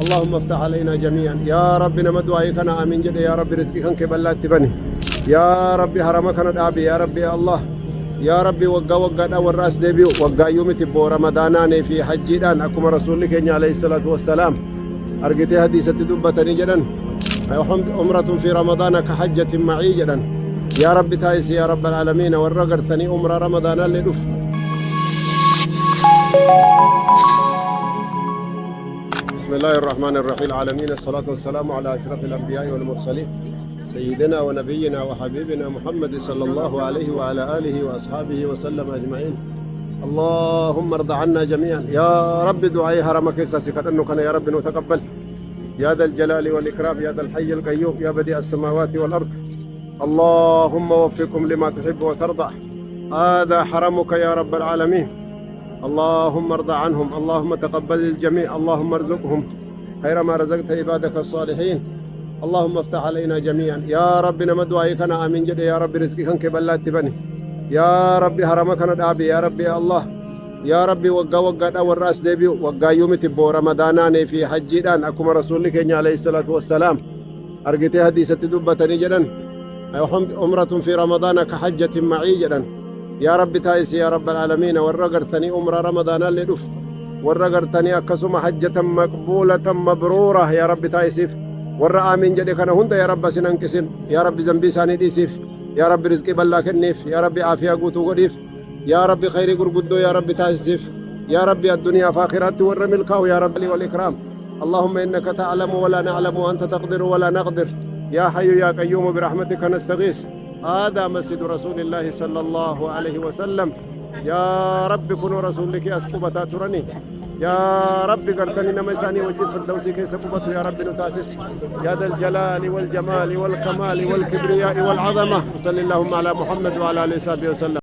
اللهم افتح علينا جميعا يا رب نما دعائكنا آمين جد يا رب رزقك كنك بلات بني يا رب حرمكنا دابي يا رب يا الله يا ربي وقا دا والراس ديبي وقا يومي تبو رمضاناني في حجيدان أكما رسولك عليه الصلاة والسلام أرقتي حديثة دبتني جدا عمرة في رمضان كحجة معي جدا يا رب تايس يا رب العالمين والرقرتني عمر رمضان اللي دف. بسم الله الرحمن الرحيم العالمين الصلاة والسلام على أشرف الأنبياء والمرسلين سيدنا ونبينا وحبيبنا محمد صلى الله عليه وعلى آله وأصحابه وسلم أجمعين. اللهم ارض عنا جميعا يا رب دعائي حرمك ساسكت أنك يا رب نتقبل يا ذا الجلال والإكرام يا ذا الحي القيوم يا بديع السماوات والأرض. اللهم وفقكم لما تحب وترضى هذا حرمك يا رب العالمين. اللهم ارضى عنهم اللهم تقبل الجميع اللهم ارزقهم خير ما رزقت عبادك الصالحين. اللهم افتح علينا جميعا يا رب نما دعائكنا آمين جد يا رب رزقك كنك بلات بني يا رب حرمكنا دابي يا رب يا الله يا رب وقا دا والراس ديبي وقا يومي تبو رمضاناني في حجيدان أكما رسولك عليه الصلاة والسلام أرقتي حديثة دبتني جدا عمرة في رمضان كحجة معي جدا يا رب تايس يا رب العالمين والرقرتني عمر رمضان اللي دف والرقرتني أكسم حجة مقبولة مبرورة يا رب تايسيف ورا آمين جدي كان هندا يا رب سننكسن يا رب زنبي ساني ديسيف يا رب رزقي بلا كنيف يا رب عافية قوتو قديف يا رب خير قرقدو يا رب تايسيف يا رب الدنيا فاخرات ور ملكاو يا رب لي والإكرام. اللهم إنك تعلم ولا نعلم وأنت تقدر ولا نقدر يا حي يا قيوم برحمتك نستغيث. هذا مسجد رسول الله صلى الله عليه وسلم يا رب كن رسولك أسقبتا ترني يا رب قرتني نمساني وجه فردوسي كي سقبت يا رب نتاسس يا ذا الجلال والجمال والكمال والكبرياء والعظمة. صلى اللهم على محمد وعلى آله وصحبه وسلم.